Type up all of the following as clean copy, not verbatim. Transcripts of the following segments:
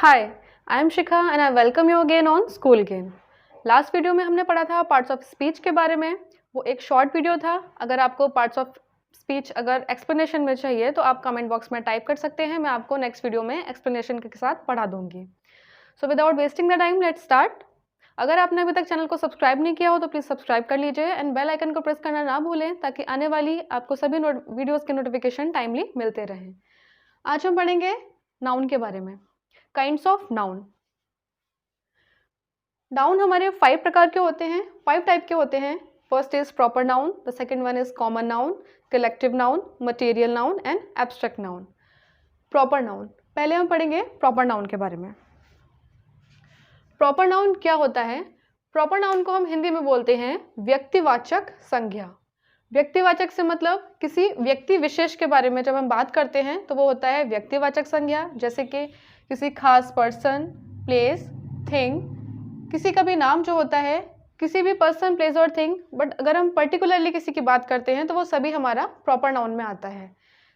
Hi, I am Shikha and I welcome you again on school game. Last video में हमने पढ़ा था parts of speech के बारे में। वो एक शॉर्ट वीडियो था। अगर आपको पार्ट्स ऑफ स्पीच अगर एक्सप्लेनेशन में चाहिए तो आप कमेंट बॉक्स में टाइप कर सकते हैं। मैं आपको नेक्स्ट वीडियो में एक्सप्लेनेशन के साथ पढ़ा दूंगी। So without wasting the time let's start. अगर आपने अभी तक चैनल को सब्सक्राइब नहीं किया हो तो प्लीज़ सब्सक्राइब कर लीजिए एंड बेल आइकन को प्रेस करना ना भूलें ताकि आने वाली आपको सभी वीडियोज़ के नोटिफिकेशन टाइमली मिलते रहें। आज हम पढ़ेंगे नाउन के बारे में। Kinds of noun. नाउन हमारे 5 प्रकार के होते हैं, 5 टाइप के होते हैं। First is proper noun, the second one is common noun, collective noun, material noun and abstract noun. Proper noun, पहले हम पढ़ेंगे प्रॉपर नाउन के बारे में। प्रॉपर नाउन क्या होता है? प्रॉपर नाउन को हम हिंदी में बोलते हैं व्यक्तिवाचक संज्ञा। व्यक्तिवाचक से मतलब किसी व्यक्ति विशेष के बारे में जब हम बात करते हैं तो वो होता है व्यक्तिवाचक संज्ञा। जैसे कि किसी खास पर्सन, प्लेस, थिंग, किसी का भी नाम जो होता है, किसी भी पर्सन, प्लेस और थिंग। बट अगर हम पर्टिकुलरली किसी की बात करते हैं तो वो सभी हमारा प्रॉपर नाउन में आता है।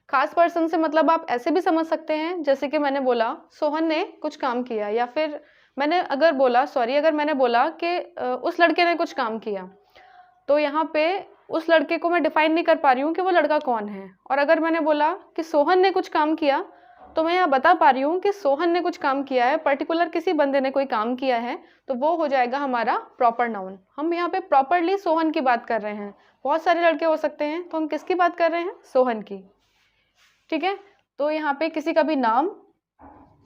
खास पर्सन से मतलब आप ऐसे भी समझ सकते हैं, जैसे कि मैंने बोला सोहन ने कुछ काम किया, या फिर अगर मैंने बोला कि उस लड़के ने कुछ काम किया, तो यहाँ पे उस लड़के को मैं डिफाइन नहीं कर पा रही हूँ कि वो लड़का कौन है। और अगर मैंने बोला कि सोहन ने कुछ काम किया, तो मैं यहाँ बता पा रही हूँ कि सोहन ने कुछ काम किया है, पर्टिकुलर किसी बंदे ने कोई काम किया है, तो वो हो जाएगा हमारा प्रॉपर नाउन। हम यहाँ पे प्रॉपरली सोहन की बात कर रहे हैं। बहुत सारे लड़के हो सकते हैं, तो हम किसकी बात कर रहे हैं? सोहन की। ठीक है, तो यहाँ पे किसी का भी नाम,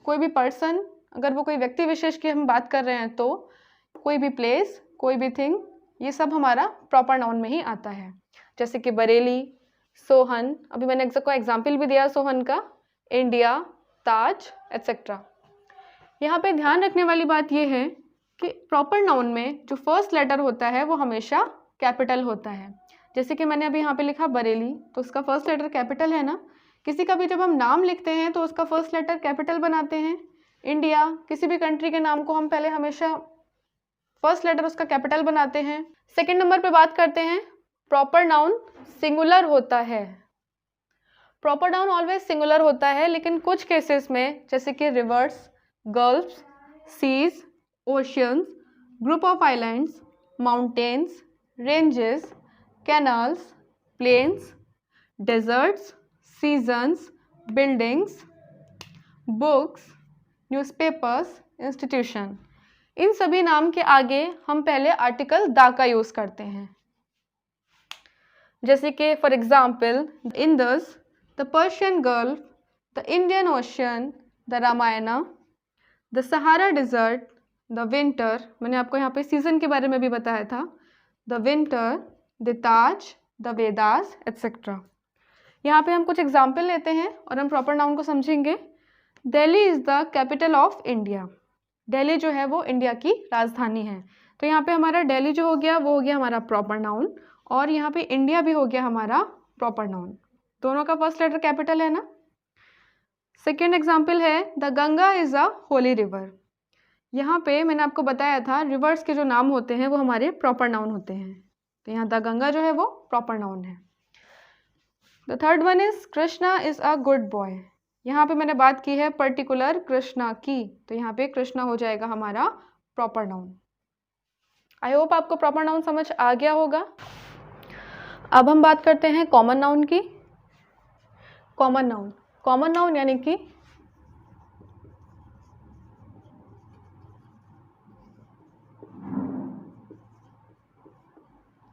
कोई भी पर्सन, अगर वो कोई व्यक्ति विशेष की हम बात कर रहे हैं, तो कोई भी प्लेस, कोई भी थिंग, ये सब हमारा प्रॉपर नाउन में ही आता है। जैसे कि बरेली, सोहन, अभी मैंने को एग्जाम्पल भी दिया सोहन का, इंडिया, ताज एट्सेट्रा। यहाँ पे ध्यान रखने वाली बात यह है कि प्रॉपर नाउन में जो फर्स्ट लेटर होता है वो हमेशा कैपिटल होता है। जैसे कि मैंने अभी यहाँ पे लिखा बरेली, तो उसका फर्स्ट लेटर कैपिटल है ना। किसी का भी जब हम नाम लिखते हैं तो उसका फर्स्ट लेटर कैपिटल बनाते हैं। इंडिया, किसी भी कंट्री के नाम को हम पहले हमेशा फर्स्ट लेटर उसका कैपिटल बनाते हैं। सेकेंड नंबर पे बात करते हैं, प्रॉपर नाउन सिंगुलर होता है। प्रॉपर नाउन ऑलवेज सिंगुलर होता है, लेकिन कुछ केसेस में जैसे कि rivers, gulfs, seas, oceans, group of islands, mountains, ranges, canals, plains, deserts, seasons, buildings, books, newspapers, institution, इन सभी नाम के आगे हम पहले आर्टिकल द का यूज करते हैं। जैसे कि for example Indus, the Persian gulf, the Indian ocean, the Ramayana, the Sahara desert, the winter, मैंने आपको यहाँ पे सीजन के बारे में भी बताया था, the winter, the Taj, the Vedas etcetera. यहाँ पे हम कुछ एग्जाम्पल लेते हैं और हम प्रॉपर नाउन को समझेंगे। Delhi is the capital of India. Delhi जो है वो इंडिया की राजधानी है। तो यहाँ पे हमारा दिल्ली जो हो गया वो हो गया हमारा प्रॉपर नाउन, और यहाँ पे इंडिया भी हो गया हमारा प्रॉपर नाउन। दोनों का फर्स्ट लेटर कैपिटल है ना। सेकेंड एग्जाम्पल है the Ganga is a Holi river. यहाँ पे मैंने आपको बताया था रिवर्स के जो नाम होते हैं वो हमारे प्रॉपर नाउन होते हैं, तो यहाँ द गंगा जो है वो प्रॉपर नाउन है। The third one is Krishna is a good boy. यहाँ पे मैंने बात की है पर्टिकुलर कृष्णा की, तो यहाँ पे कृष्णा हो जाएगा हमारा प्रॉपर नाउन। आई होप आपको प्रॉपर नाउन समझ आ गया होगा। अब हम बात करते हैं कॉमन नाउन की। कॉमन नाउन, कॉमन नाउन यानी कि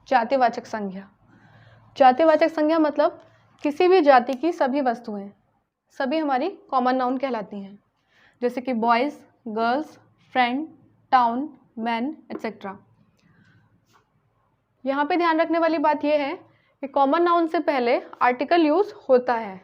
जातिवाचक संज्ञा। जातिवाचक संज्ञा मतलब किसी भी जाति की सभी वस्तुएं, सभी हमारी कॉमन नाउन कहलाती हैं। जैसे कि boys, girls, friend, town, man etcetera. यहाँ पे ध्यान रखने वाली बात यह है कि कॉमन नाउन से पहले आर्टिकल यूज होता है।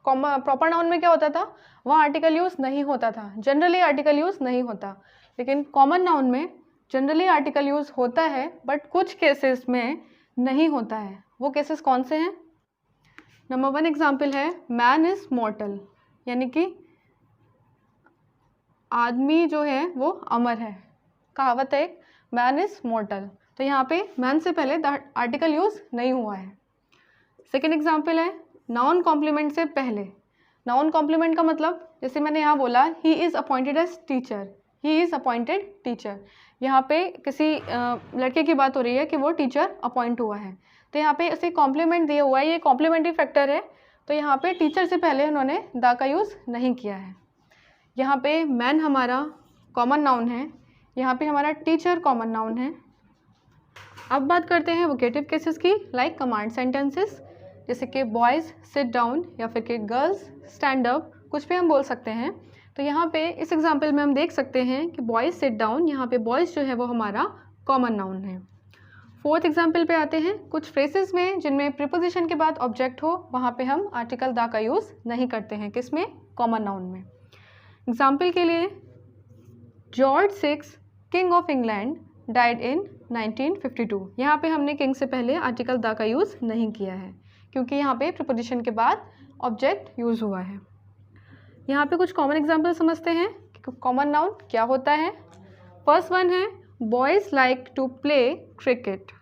प्रॉपर नाउन में क्या होता था, वहाँ आर्टिकल यूज नहीं होता था, जनरली आर्टिकल यूज नहीं होता। लेकिन कॉमन नाउन में जनरली आर्टिकल यूज होता है, बट कुछ केसेस में नहीं होता है। वो केसेस कौन से हैं? नंबर 1 एग्जाम्पल है मैन इज मॉर्टल, यानी कि आदमी जो है वो अमर है। कहावत है मैन इज मॉर्टल, तो यहाँ पे मैन से पहले आर्टिकल यूज नहीं हुआ है। सेकेंड एग्जाम्पल है नाउन कॉम्प्लीमेंट से पहले। नाउन कॉम्प्लीमेंट का मतलब जैसे मैंने यहाँ बोला he is appointed as teacher, he is appointed teacher, यहाँ पे किसी लड़के की बात हो रही है कि वो टीचर अपॉइंट हुआ है, तो यहाँ पे उसे कॉम्प्लीमेंट दिया हुआ है, ये कॉम्प्लीमेंट्री फैक्टर है, तो यहाँ पे टीचर से पहले उन्होंने द का यूज़ नहीं किया है। यहाँ पे मैन हमारा कॉमन नाउन है, यहाँ पे हमारा टीचर कॉमन नाउन है। अब बात करते हैं वोकेटिव केसेस की, लाइक कमांड सेंटेंसेस, जैसे कि बॉयज़ सिट डाउन या फिर कि गर्ल्स स्टैंड अप, कुछ भी हम बोल सकते हैं। तो यहाँ पे इस एग्जांपल में हम देख सकते हैं कि बॉयज़ सिट डाउन, यहाँ पे बॉयज़ जो है वो हमारा कॉमन नाउन है। फोर्थ एग्जांपल पे आते हैं, कुछ फ्रेजेस में जिनमें प्रीपोजिशन के बाद ऑब्जेक्ट हो, वहाँ पे हम आर्टिकल द का यूज़ नहीं करते हैं, किसमें, कॉमन नाउन में। एग्जाम्पल के लिए George six king of England died in 1952, यहाँ पे हमने किंग से पहले आर्टिकल द का यूज़ नहीं किया है, क्योंकि यहाँ पे प्रीपोजिशन के बाद ऑब्जेक्ट यूज़ हुआ है। यहाँ पे कुछ कॉमन एग्जाम्पल समझते हैं कि कॉमन नाउन क्या होता है। फर्स्ट वन है boys like to play cricket,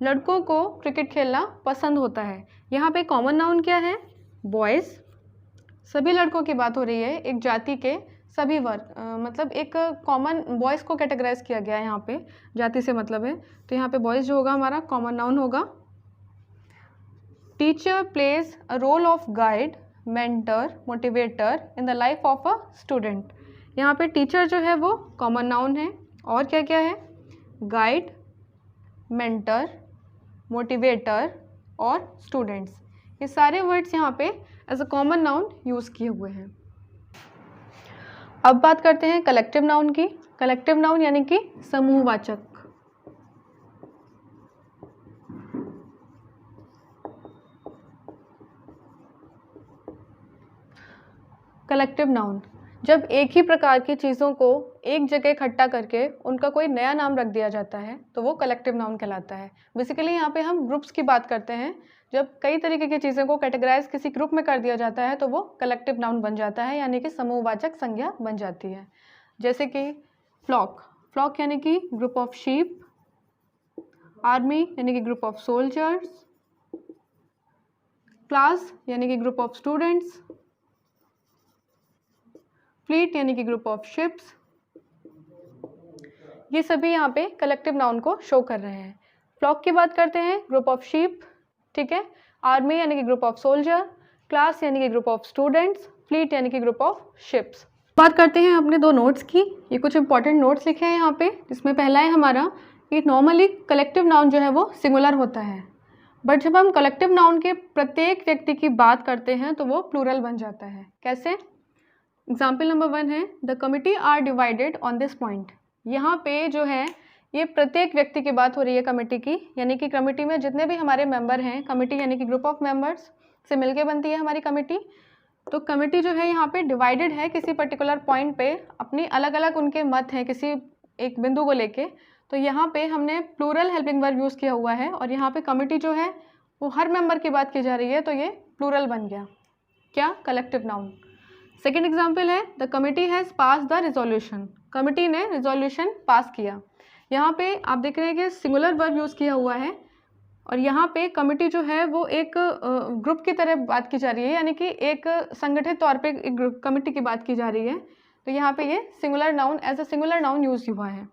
लड़कों को क्रिकेट खेलना पसंद होता है। यहाँ पे कॉमन नाउन क्या है, बॉयज़, सभी लड़कों की बात हो रही है, एक जाति के सभी वर्ग, मतलब एक कॉमन बॉयज़ को कैटेगराइज किया गया है, यहाँ पे जाति से मतलब है, तो यहाँ पे बॉयज़ जो होगा हमारा कॉमन नाउन होगा। Teacher plays a role of guide, mentor, motivator in the life of a student, यहाँ पे टीचर जो है वो कॉमन नाउन है, और क्या क्या है, गाइड, मेंटर, मोटिवेटर और स्टूडेंट्स, ये सारे वर्ड्स यहाँ पे as a common noun use किए हुए हैं। अब बात करते हैं कलेक्टिव नाउन की। कलेक्टिव नाउन यानी कि समूहवाचक। कलेक्टिव नाउन, जब एक ही प्रकार की चीज़ों को एक जगह इकट्ठा करके उनका कोई नया नाम रख दिया जाता है तो वो कलेक्टिव नाउन कहलाता है। बेसिकली यहाँ पे हम ग्रुप्स की बात करते हैं, जब कई तरीके की चीज़ों को कैटेगराइज किसी ग्रुप में कर दिया जाता है तो वो कलेक्टिव नाउन बन जाता है, यानी कि समूहवाचक संज्ञा बन जाती है। जैसे कि फ्लॉक, फ्लॉक यानी कि ग्रुप ऑफ शीप, आर्मी यानी कि ग्रुप ऑफ सोल्जर्स, क्लास यानी कि ग्रुप ऑफ स्टूडेंट्स, फ्लीट यानी कि ग्रुप ऑफ शिप्स, ये सभी यहाँ पे कलेक्टिव नाउन को शो कर रहे हैं। फ्लॉक की बात करते हैं, ग्रुप ऑफ शीप, ठीक है, आर्मी यानी कि ग्रुप ऑफ सोल्जर, क्लास यानी कि ग्रुप ऑफ स्टूडेंट्स, फ्लीट यानी कि ग्रुप ऑफ शिप्स। बात करते हैं अपने दो नोट्स की। ये कुछ इंपॉर्टेंट नोट्स लिखे हैं यहाँ पे, जिसमें पहला है हमारा कि नॉर्मली कलेक्टिव नाउन जो है वो सिंगुलर होता है, बट जब हम कलेक्टिव नाउन के प्रत्येक व्यक्ति की बात करते हैं तो वो प्लूरल बन जाता है। कैसे? एग्जाम्पल नंबर 1 है the committee are divided on this point. यहाँ पे जो है ये प्रत्येक व्यक्ति की बात हो रही है कमेटी की, यानी कि कमेटी में जितने भी हमारे मेंबर हैं, कमेटी यानी कि ग्रुप ऑफ मेंबर्स से मिलके बनती है हमारी कमेटी, तो कमेटी जो है यहाँ पे डिवाइडेड है किसी पर्टिकुलर पॉइंट पे, अपनी अलग अलग उनके मत हैं किसी एक बिंदु को लेके, तो यहाँ पे हमने प्लूरल हेल्पिंग वर्ब यूज़ किया हुआ है और यहाँ पे कमेटी जो है वो हर मेंबर की बात की जा रही है, तो ये प्लूरल बन गया, क्या? Collective noun. सेकेंड एग्जाम्पल है the committee has pass the resolution. Committee ने रिजोल्यूशन पास किया। यहाँ पे आप देख रहे हैं कि सिंगुलर वर्ब यूज़ किया हुआ है और यहाँ पे कमिटी जो है वो एक ग्रुप की तरह बात की जा रही है, यानी कि एक संगठित तौर पे एक कमिटी की बात की जा रही है, तो यहाँ पे ये singular noun as a singular noun use हुआ है।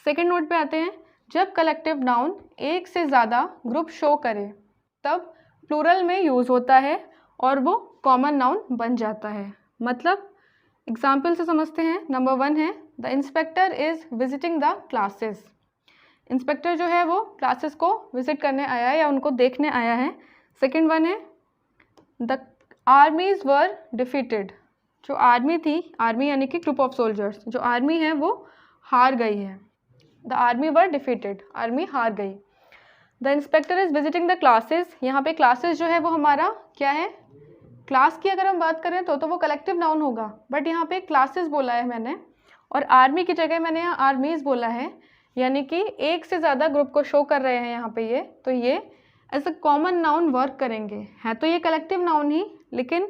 सेकेंड नोट पे आते हैं, जब कलेक्टिव नाउन एक से ज़्यादा ग्रुप शो करे तब प्लूरल में यूज़ होता है और वो कॉमन नाउन बन जाता है। मतलब एग्जाम्पल से समझते हैं। नंबर 1 है the inspector is visiting the classes. Inspector जो है वो क्लासेस को विजिट करने आया है या उनको देखने आया है। सेकेंड वन है द आर्मीज वर डिफीटेड। जो आर्मी थी, आर्मी यानी कि ग्रुप ऑफ सोल्जर्स, जो आर्मी है वो हार गई है। The army were defeated, army हार गई। The inspector is visiting the classes, यहाँ पे क्लासेस जो है वो हमारा क्या है? क्लास की अगर हम बात करें तो वो कलेक्टिव नाउन होगा, बट यहाँ पे क्लासेस बोला है मैंने और आर्मी की जगह मैंने यहाँ आर्मीज बोला है, यानी कि एक से ज़्यादा ग्रुप को शो कर रहे हैं यहाँ पे ये, तो ये as a common noun work करेंगे। है तो ये कलेक्टिव नाउन ही, लेकिन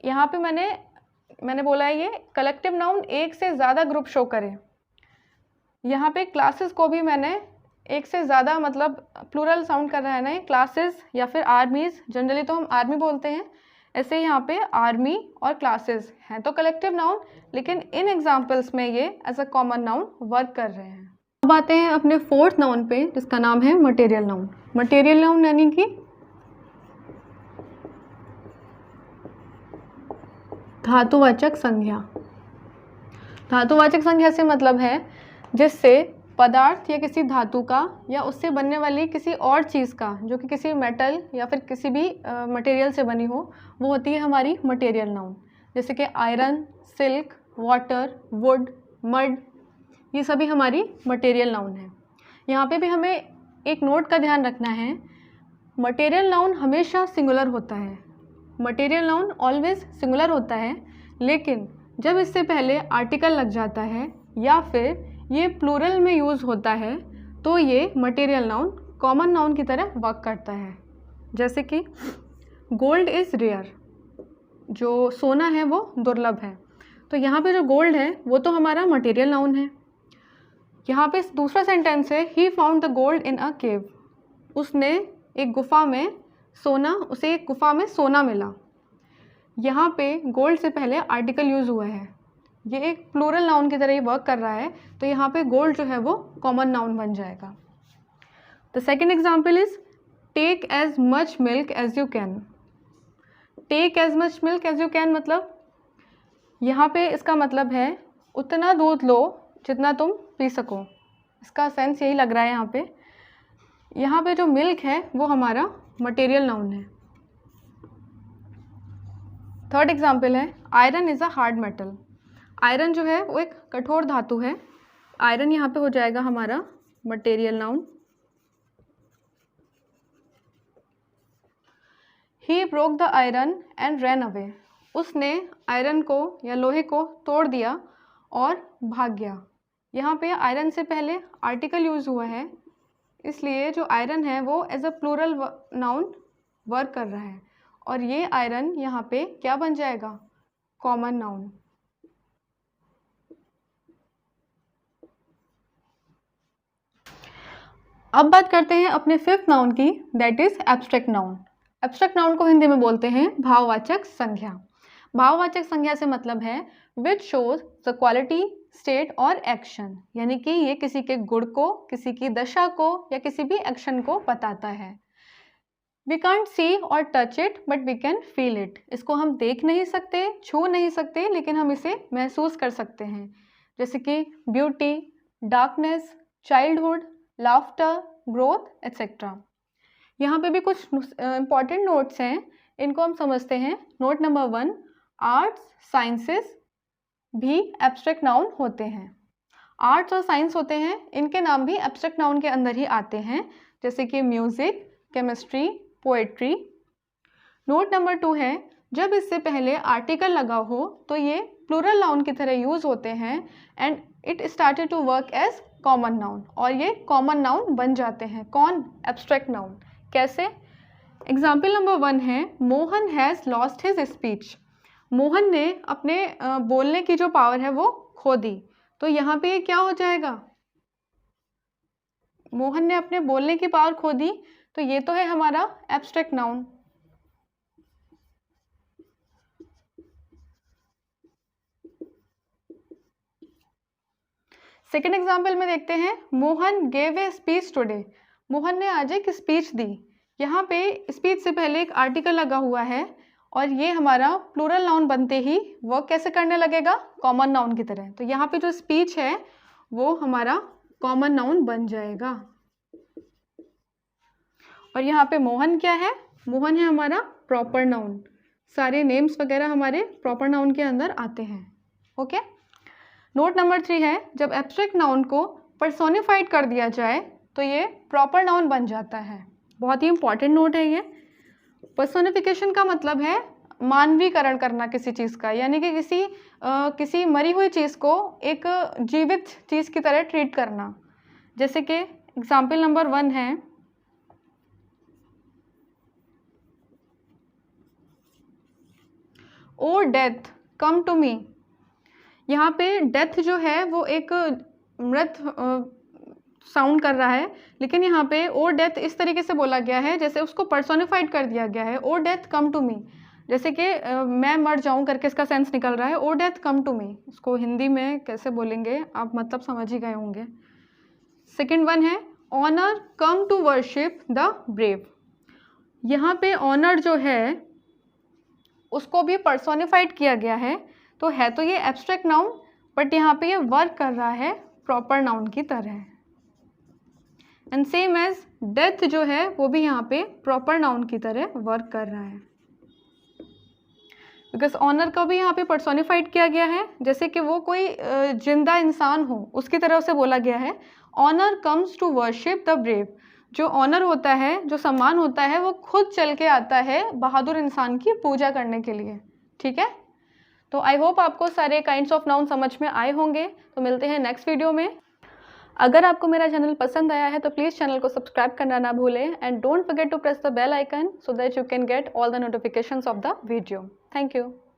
यहाँ पे मैंने बोला है ये कलेक्टिव नाउन एक से ज़्यादा ग्रुप शो करे। यहाँ पे क्लासेस को भी मैंने एक से ज़्यादा मतलब प्लूरल साउंड कर रहा है ना, क्लासेस या फिर आर्मीज़, जनरली तो हम आर्मी बोलते हैं, ऐसे यहाँ पे आर्मी और क्लासेस हैं तो कलेक्टिव नाउन, लेकिन इन एग्जाम्पल्स में ये as a common noun work कर रहे हैं। अब आते हैं अपने फोर्थ नाउन पे, जिसका नाम है मटेरियल नाउन। मटेरियल नाउन यानी कि धातुवाचक संज्ञा। धातुवाचक संज्ञा से मतलब है जिससे पदार्थ या किसी धातु का या उससे बनने वाली किसी और चीज़ का, जो कि किसी मेटल या फिर किसी भी मटेरियल से बनी हो, वो होती है हमारी मटेरियल नाउन। जैसे कि iron, silk, water, would, mud, ये सभी हमारी मटेरियल नाउन है। यहाँ पे भी हमें एक नोट का ध्यान रखना है, मटेरियल नाउन हमेशा सिंगुलर होता है। मटेरियल नाउन ऑलवेज सिंगुलर होता है, लेकिन जब इससे पहले आर्टिकल लग जाता है या फिर ये प्लूरल में यूज़ होता है तो ये मटेरियल नाउन कॉमन नाउन की तरह वर्क करता है। जैसे कि गोल्ड इज़ रेयर, जो सोना है वो दुर्लभ है, तो यहाँ पे जो गोल्ड है वो तो हमारा मटेरियल नाउन है। यहाँ पे दूसरा सेंटेंस है, he found the gold in a cave, उसने एक गुफा में सोना, उसे एक गुफा में सोना मिला। यहाँ पे गोल्ड से पहले आर्टिकल यूज़ हुआ है, ये एक प्लूरल नाउन की तरह ही वर्क कर रहा है, तो यहाँ पे गोल्ड जो है वो कॉमन नाउन बन जाएगा। The second example is take as much milk as you can. Take as much milk as you can मतलब यहाँ पे इसका मतलब है उतना दूध लो जितना तुम पी सको। इसका सेंस यही लग रहा है यहाँ पे जो मिल्क है वो हमारा मटेरियल नाउन है। थर्ड एग्जाम्पल है iron is a hard metal. Iron जो है वो एक कठोर धातु है, आयरन यहाँ पे हो जाएगा हमारा material noun. He broke the iron and ran away, उसने आयरन को या लोहे को तोड़ दिया और भाग गया। यहाँ पे आयरन से पहले आर्टिकल यूज़ हुआ है, इसलिए जो आयरन है वो as a plural noun work कर रहा है, और ये आयरन यहाँ पे क्या बन जाएगा, कॉमन नाउन। अब बात करते हैं अपने फिफ्थ नाउन की, that is abstract noun. Abstract noun को हिंदी में बोलते हैं भाववाचक संज्ञा। भाववाचक संज्ञा से मतलब है which shows the quality, state और एक्शन, यानी कि ये किसी के गुण को, किसी की दशा को या किसी भी एक्शन को बताता है। We can't see or touch it but we can feel it. इसको हम देख नहीं सकते, छू नहीं सकते, लेकिन हम इसे महसूस कर सकते हैं। जैसे कि beauty, darkness, childhood, laughter, growth etcetera. यहाँ पे भी कुछ इंपॉर्टेंट नोट्स हैं, इनको हम समझते हैं। नोट नंबर 1, आर्ट्स, साइंसेस भी एब्स्ट्रैक्ट नाउन होते हैं। आर्ट्स और साइंस होते हैं, इनके नाम भी एब्स्ट्रैक्ट नाउन के अंदर ही आते हैं, जैसे कि music, chemistry, poetry. Note number 2 है, जब इससे पहले आर्टिकल लगा हो तो ये प्लूरल नाउन की तरह यूज होते हैं and it started to work as common noun, और ये कॉमन नाउन बन जाते हैं। कौन? Abstract noun. कैसे? एग्जाम्पल नंबर 1 है, Mohan has lost his speech. Mohan ने अपने बोलने की जो पावर है वो खो दी, तो यहाँ पे क्या हो जाएगा, मोहन ने अपने बोलने की पावर खो दी, तो ये तो है हमारा एब्स्ट्रैक्ट नाउन। सेकेंड एग्जाम्पल में देखते हैं, Mohan gave a speech today. Mohan ने आज एक स्पीच दी। यहाँ पे स्पीच से पहले एक आर्टिकल लगा हुआ है, और ये हमारा प्लूरल नाउन बनते ही वर्क कैसे करने लगेगा, कॉमन नाउन की तरह। तो यहाँ पे जो स्पीच है वो हमारा कॉमन नाउन बन जाएगा। और यहाँ पे मोहन क्या है, मोहन है हमारा प्रॉपर नाउन। सारे नेम्स वगैरह हमारे प्रॉपर नाउन के अंदर आते हैं। ओके। नोट नंबर 3 है, जब एब्स्ट्रैक्ट नाउन को पर्सोनिफाइड कर दिया जाए तो ये प्रॉपर नाउन बन जाता है। बहुत ही इंपॉर्टेंट नोट है ये। पर्सोनिफिकेशन का मतलब है मानवीकरण करना किसी चीज़ का, यानी कि किसी मरी हुई चीज़ को एक जीवित चीज़ की तरह ट्रीट करना। जैसे कि एग्जाम्पल नंबर 1 है, O death come to me. यहाँ पे डेथ जो है वो एक मृत साउंड कर रहा है, लेकिन यहाँ पे ओ डेथ इस तरीके से बोला गया है जैसे उसको पर्सोनिफाइड कर दिया गया है, O death come to me. जैसे कि मैं मर जाऊं करके इसका सेंस निकल रहा है, O death come to me, इसको हिंदी में कैसे बोलेंगे आप मतलब समझ ही गए होंगे। सेकंड वन है honour come to worship the brave. यहाँ पे ऑनर जो है उसको भी पर्सोनिफाइड किया गया है, तो ये एब्स्ट्रैक्ट नाउन, बट यहाँ पे ये वर्क कर रहा है प्रॉपर नाउन की तरह। एंड सेम एज डेथ जो है वो भी यहाँ पे प्रॉपर नाउन की तरह वर्क कर रहा है, बिकॉज ऑनर को भी यहाँ पे पर्सोनिफाइड किया गया है, जैसे कि वो कोई जिंदा इंसान हो उसकी तरह से बोला गया है। Honour comes to worship the brave, जो ऑनर होता है, जो सम्मान होता है, वो खुद चल के आता है बहादुर इंसान की पूजा करने के लिए। ठीक है, तो आई होप आपको सारे काइंड्स ऑफ नाउन समझ में आए होंगे। तो मिलते हैं नेक्स्ट वीडियो में। अगर आपको मेरा चैनल पसंद आया है तो प्लीज़ चैनल को सब्सक्राइब करना ना भूलें, and don't forget to press the bell icon so that you can get all the notifications of the video. Thank you.